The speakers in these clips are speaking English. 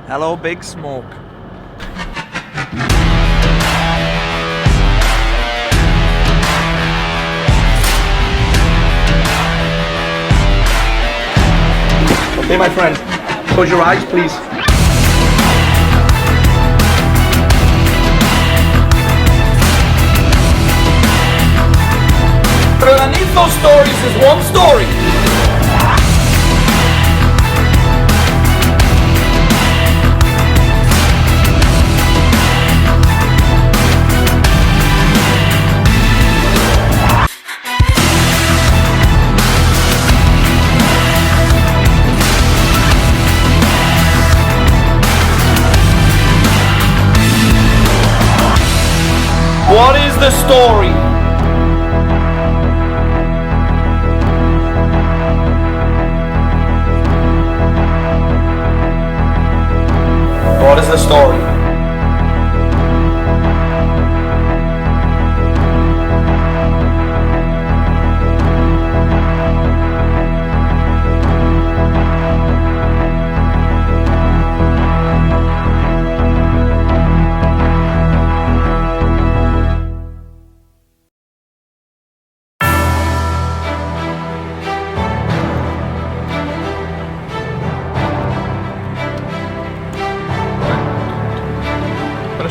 Hello, Big Smoke. Okay, my friend, close your eyes, please. But underneath those stories is one story. What is the story? What is the story?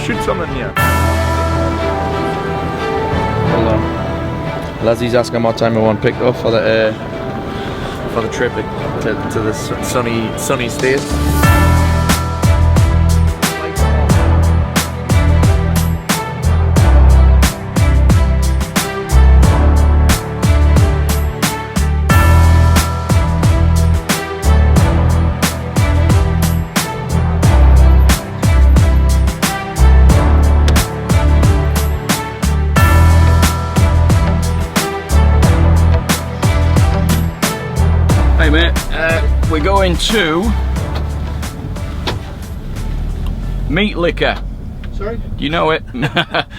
Shoot something here. Hold on. Leslie's asking what time we want picked up for the trip to the sunny states. Hey mate, we're going to Meat Liquor. Sorry? Do you know it?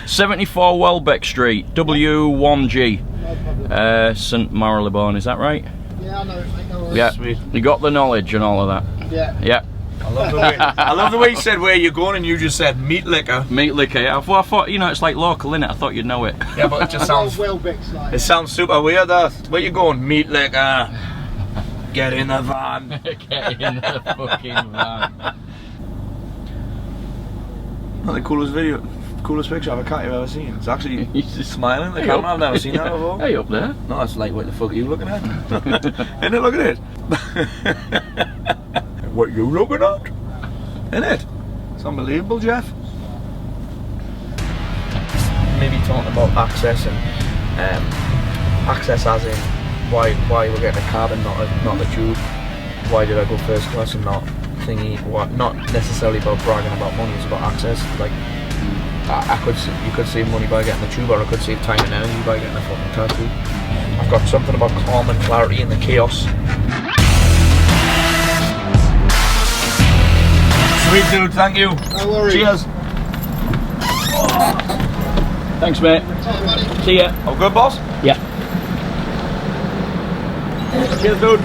74 Welbeck Street, W1G, St Marylebone, is that right? Yeah, I know it, mate. No worries. Yeah, Sweet. you got the knowledge and all of that? Yeah. Yeah. I love the way you said where you're going and you just said Meat Liquor. Meat Liquor, yeah. Well, I thought, you know, it's like local, innit? I thought you'd know it. Yeah, but it just sounds Welbeck's like. it sounds super weird. Where you going? Meat Liquor. Get in the van. Get in the fucking van. Not the coolest picture of a cat you've ever seen. It's actually He's just smiling at the Hey, camera. up. I've never seen that before. Hey, up there. No, that's like, what the fuck are you looking at? Isn't it? Look at it. What you looking at? Isn't it? It's unbelievable, Jeff. Maybe talking about access and access as in why we're getting a cab and not the tube. Why did I go first class and not thingy? What? Not necessarily about bragging about money. It's about access. Like you could save money by getting the tube, or I could save time and energy by getting a fucking tattoo. I've got something about calm and clarity in the chaos. Sweet dude, thank you. No worries. Cheers. Thanks, mate. Sorry, buddy. See ya. Oh, good, boss. Yeah. Cheers, dude.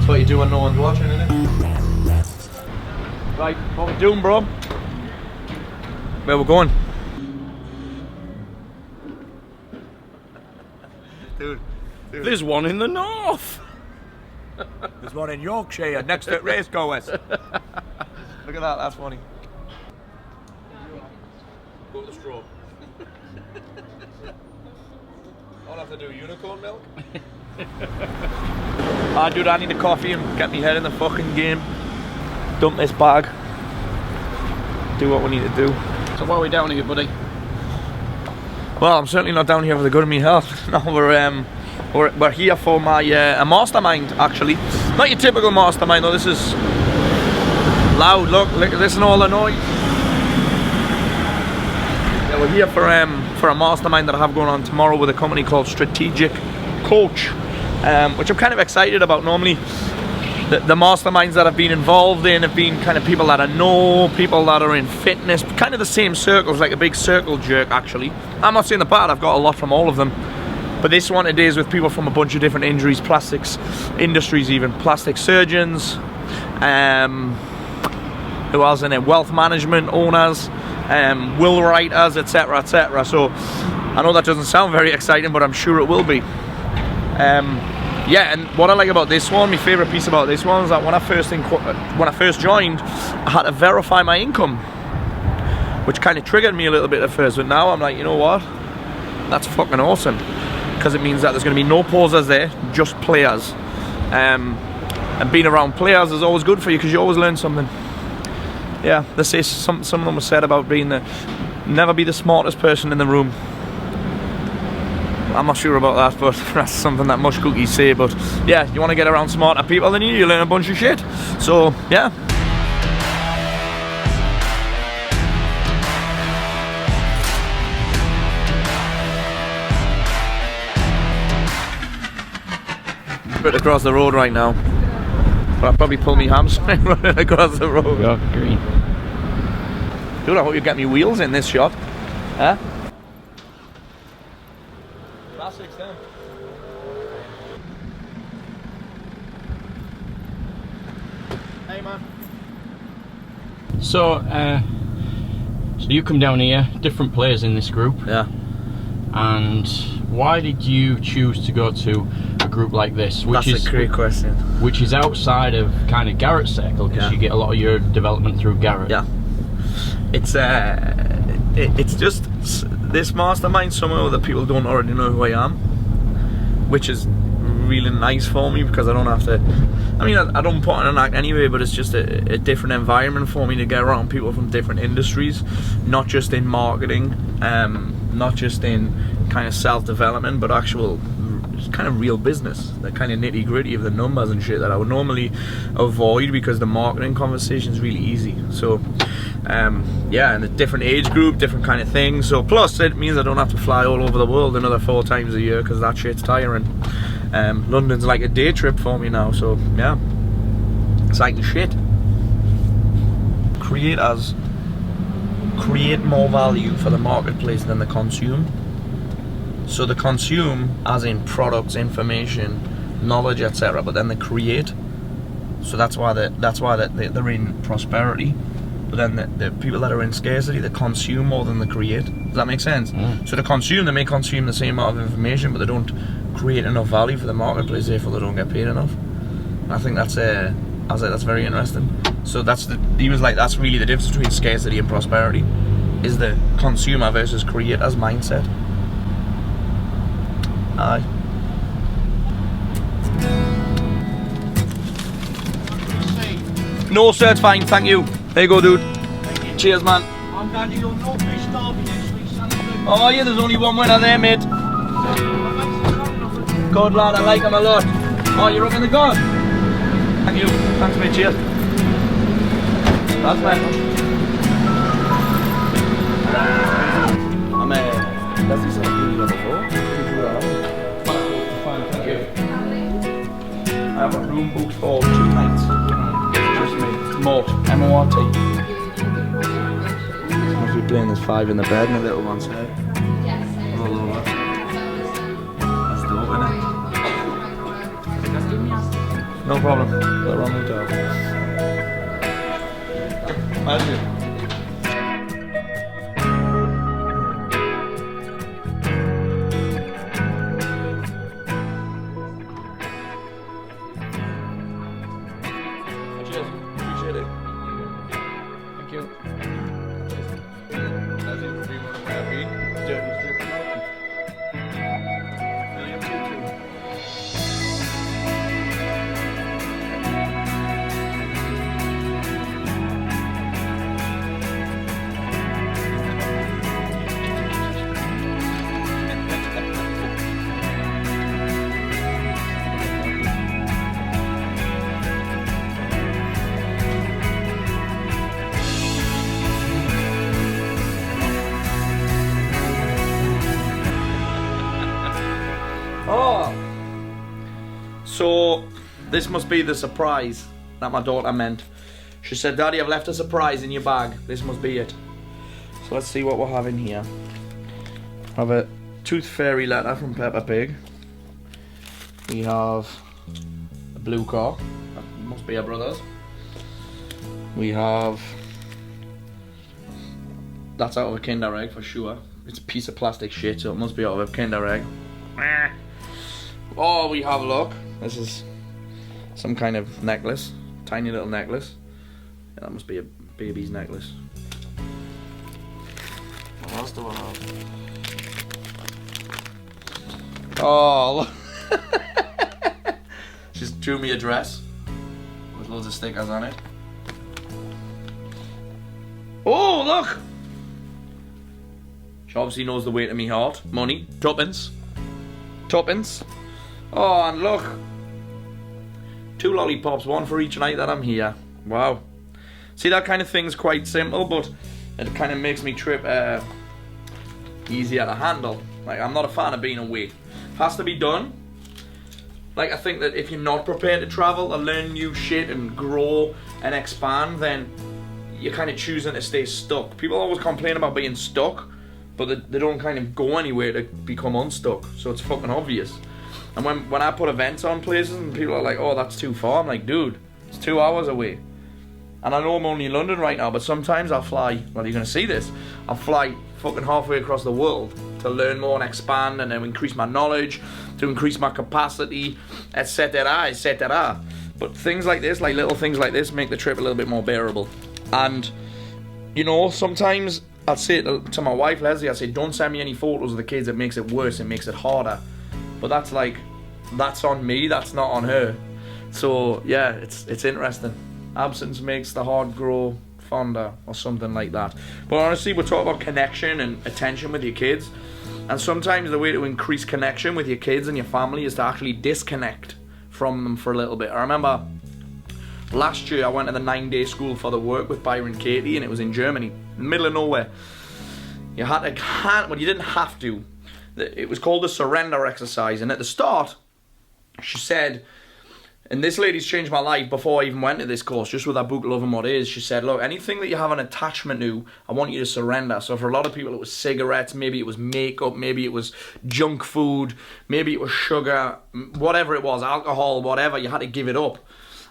What you do when no one's watching, innit? Right, what we doing, bro? Where we're going? Dude, There's one in the north. there's one in Yorkshire next to racegoers. Look at that, that's funny. Go to the straw. I'll have to do unicorn milk. Dude, I need a coffee and get me head in the fucking game. Dump this bag. Do what we need to do. So why are we down here, buddy? Well, I'm certainly not down here for the good of my health. No, we're here for my a mastermind, actually. Not your typical mastermind though. This is loud. Look, listen to all the noise. Yeah, we're here for a mastermind that I have going on tomorrow with a company called Strategic Coach, which I'm kind of excited about. Normally, the masterminds that I've been involved in have been kind of people that I know, people that are in fitness, kind of the same circles, like a big circle jerk actually. I'm not saying the bad, I've got a lot from all of them. But this one today is with people from a bunch of different injuries, plastics industries even, plastic surgeons, who else in it, wealth management owners, will writers, etc, etc. So I know that doesn't sound very exciting, but I'm sure it will be. Yeah, and what I like about this one, my favourite piece about this one is that when I first joined, I had to verify my income, which kind of triggered me a little bit at first, but now I'm like, you know what, that's fucking awesome, because it means that there's going to be no posers there, just players, and being around players is always good for you because you always learn something. Yeah, they say some of them were said about being never be the smartest person in the room. I'm not sure about that, but that's something that mush cookies say. But yeah, you want to get around smarter people than you learn a bunch of shit. So yeah. Bit across the road right now, but I'll probably pull me hamstring running across the road. Go green. Dude, I hope you get me wheels in this shot. Huh? Classics, huh? Hey, man. So you come down here, different players in this group. Yeah. And why did you choose to go to a group like this, which That's a great question. Which is outside of kind of Garrett's circle, because you get a lot of your development through Garrett? Yeah. It's just this mastermind somehow that people don't already know who I am, which is really nice for me because I don't have to. I mean, I don't put on an act anyway, but it's just a different environment for me to get around people from different industries, not just in marketing, not just in kind of self-development, but actual kind of real business, the kind of nitty-gritty of the numbers and shit that I would normally avoid because the marketing conversation is really easy. So yeah, and a different age group, different kind of things. So plus it means I don't have to fly all over the world another 4 times a year because that shit's tiring. London's like a day trip for me now, so yeah, exciting shit. Creators create more value for the marketplace than the consume. So they consume as in products, information, knowledge, etc. But then they create. So that's why they're in prosperity. But then the people that are in scarcity, they consume more than they create. Does that make sense? Mm. So they may consume the same amount of information, but they don't create enough value for the marketplace, therefore they don't get paid enough. And I think that's that's very interesting. So he was like, that's really the difference between scarcity and prosperity, is the consumer versus creator's mindset. Aye. No sir, it's fine, thank you. There you go, dude. Cheers, man. I'm glad you don't know fish derby next week, son. Oh yeah, there's only one winner there, mate. Good lad, I like him a lot. Oh, you're up in the gun. Thank you. Thanks, mate. Cheers. That's mate. Does he say level 4? Fine, thank you. I have a room booked for 2 nights. Just me. Mort. M-O-R-T. Must be playing this 5 in the bed and a little one's head. All over. That's dope, isn't it? No problem. Got a wrong hotel. How's it? This must be the surprise that my daughter meant. She said, Daddy, I've left a surprise in your bag. This must be it. So let's see what we'll have in here. I have a Tooth Fairy letter from Peppa Pig. We have a blue car. That must be her brother's. We have... That's out of a Kinder Egg for sure. It's a piece of plastic shit, so it must be out of a Kinder Egg. Oh, we have, look. This is some kind of necklace. Tiny little necklace. Yeah, that must be a baby's necklace. What else do I have? Oh, look. She's drew me a dress with loads of stickers on it. Oh, look! She obviously knows the way to me heart. Money. Tuppence. Tuppence. Oh, and look. 2 lollipops, 1 for each night that I'm here. Wow. See, that kind of thing's quite simple, but it kind of makes me trip easier to handle. Like, I'm not a fan of being away. Has to be done. Like, I think that if you're not prepared to travel and learn new shit and grow and expand, then you're kind of choosing to stay stuck. People always complain about being stuck, but they don't kind of go anywhere to become unstuck. So it's fucking obvious. And when I put events on places and people are like, oh, that's too far, I'm like, dude, it's 2 hours away. And I know I'm only in London right now, but sometimes I'll fly, well, you're going to see this, I'll fly fucking halfway across the world to learn more and expand and then increase my knowledge, to increase my capacity, etc., etc. But things like this, like little things like this, make the trip a little bit more bearable. And, you know, sometimes I'd say to my wife, Leslie, I'd say, don't send me any photos of the kids, it makes it worse, it makes it harder. But that's like, that's on me, that's not on her. So, yeah, it's interesting. Absence makes the heart grow fonder, or something like that. But honestly, we're talking about connection and attention with your kids. And sometimes the way to increase connection with your kids and your family is to actually disconnect from them for a little bit. I remember last year I went to the 9-day school for the work with Byron Katie, and it was in Germany, in the middle of nowhere. You had to, well, you didn't have to. It was called the surrender exercise, and at the start, she said, and this lady's changed my life before I even went to this course, just with that book, Love and What Is. She said, look, anything that you have an attachment to, I want you to surrender. So for a lot of people, it was cigarettes, maybe it was makeup, maybe it was junk food, maybe it was sugar, whatever it was, alcohol, whatever, you had to give it up.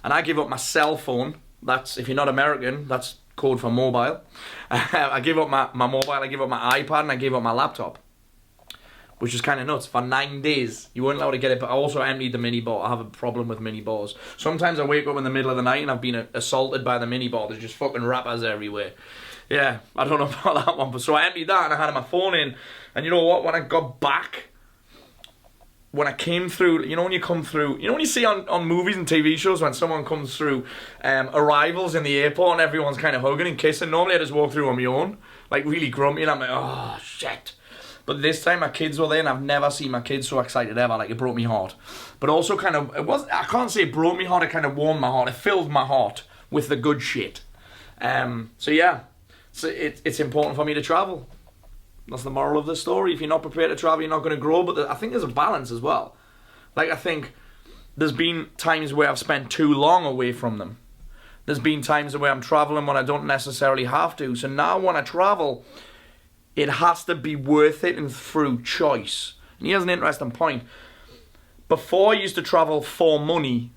And I give up my cell phone. That's, if you're not American, that's code for mobile. I give up my mobile, I give up my iPad, and I give up my laptop. Which is kind of nuts. For 9 days, you weren't allowed to get it, but I also emptied the minibar. I have a problem with minibars. Sometimes I wake up in the middle of the night and I've been assaulted by the minibar. There's just fucking wrappers everywhere. Yeah, I don't know about that one. But so I emptied that and I had my phone in. And you know what? When I got back, when I came through, you know when you come through, you know when you see on movies and TV shows when someone comes through arrivals in the airport and everyone's kind of hugging and kissing. Normally I just walk through on my own, like really grumpy, and I'm like, oh, shit. But this time my kids were there and I've never seen my kids so excited ever. Like, it broke me heart. But also kind of, it wasn't, I can't say it broke me heart, it kind of warmed my heart. It filled my heart with the good shit. So yeah, so it's important for me to travel. That's the moral of the story. If you're not prepared to travel, you're not going to grow. But I think there's a balance as well. Like, I think there's been times where I've spent too long away from them. There's been times where I'm traveling when I don't necessarily have to. So now when I travel, it has to be worth it and through choice. And here's an interesting point. Before I used to travel for money.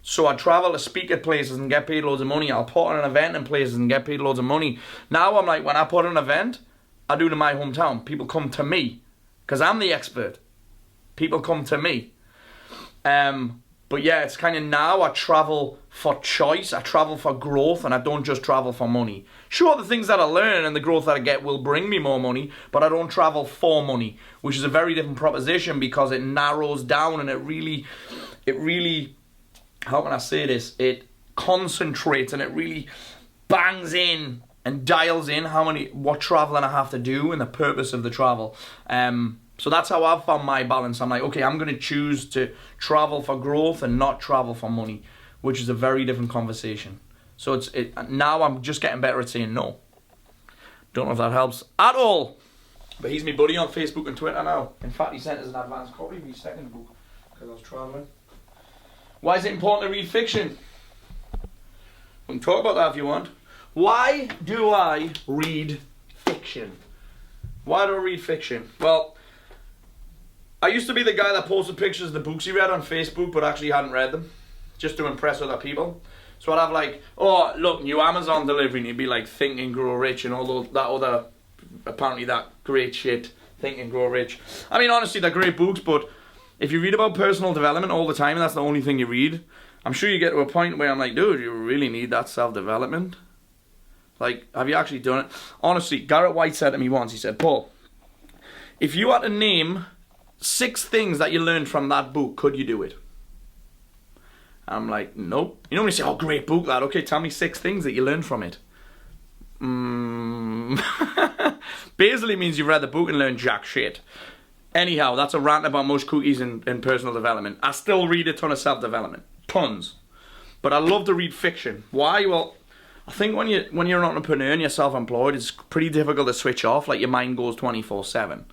So I'd travel to speak at places and get paid loads of money. I'll put on an event in places and get paid loads of money. Now I'm like, when I put on an event, I do it in my hometown. People come to me. Because I'm the expert. People come to me. But yeah, it's kind of now I travel for choice, I travel for growth, and I don't just travel for money. Sure, the things that I learn and the growth that I get will bring me more money, but I don't travel for money, which is a very different proposition because it narrows down and it really, how can I say this? It concentrates and it really bangs in and dials in what traveling I have to do and the purpose of the travel. So that's how I've found my balance. I'm like, okay, I'm going to choose to travel for growth and not travel for money, which is a very different conversation. So now I'm just getting better at saying no. Don't know if that helps at all. But he's my buddy on Facebook and Twitter now. In fact, he sent us an advance copy of his second book because I was traveling. Why is it important to read fiction? We can talk about that if you want. Why do I read fiction? Why do I read fiction? Well, I used to be the guy that posted pictures of the books he read on Facebook but actually hadn't read them, just to impress other people. So I'd have like, oh look, new Amazon delivery, and you'd be like Think and Grow Rich and all that other, apparently that great shit, Think and Grow Rich. I mean, honestly, they're great books, but if you read about personal development all the time and that's the only thing you read, I'm sure you get to a point where I'm like, dude, you really need that self-development? Like, have you actually done it? Honestly, Garrett White said to me once, he said, Paul, if you had to name 6 things that you learned from that book, could you do it? I'm like, nope. You know when you say, oh, great book, lad. Okay, tell me 6 things that you learned from it. Basically means you've read the book and learned jack shit. Anyhow, that's a rant about most cookies and personal development. I still read a ton of self-development. Tons. But I love to read fiction. Why? Well, I think when you're an entrepreneur and you're self-employed, it's pretty difficult to switch off. Like, your mind goes 24/7.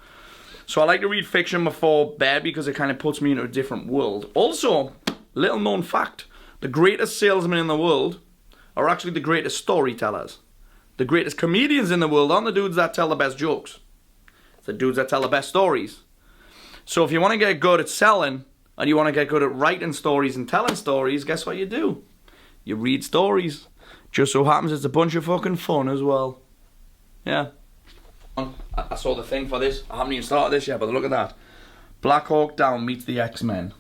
So I like to read fiction before bed because it kind of puts me into a different world. Also, little known fact, the greatest salesmen in the world are actually the greatest storytellers. The greatest comedians in the world aren't the dudes that tell the best jokes. It's the dudes that tell the best stories. So if you want to get good at selling, and you want to get good at writing stories and telling stories, guess what you do? You read stories. Just so happens it's a bunch of fucking fun as well. Yeah. I saw the thing for this. I haven't even started this yet, but look at that. Black Hawk Down meets the X-Men.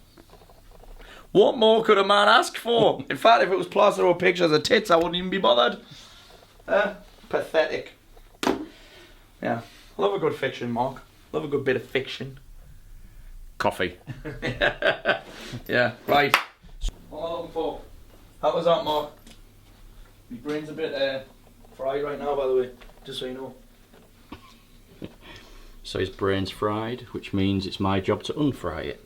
What more could a man ask for? In fact, if it was plastered over pictures of tits, I wouldn't even be bothered. Pathetic. Yeah. Love a good fiction, Mark. Love a good bit of fiction. Coffee. Yeah, right. What am I looking for? How was that, Mark? My brain's a bit fried right now, by the way, just so you know. So his brain's fried, which means it's my job to unfry it.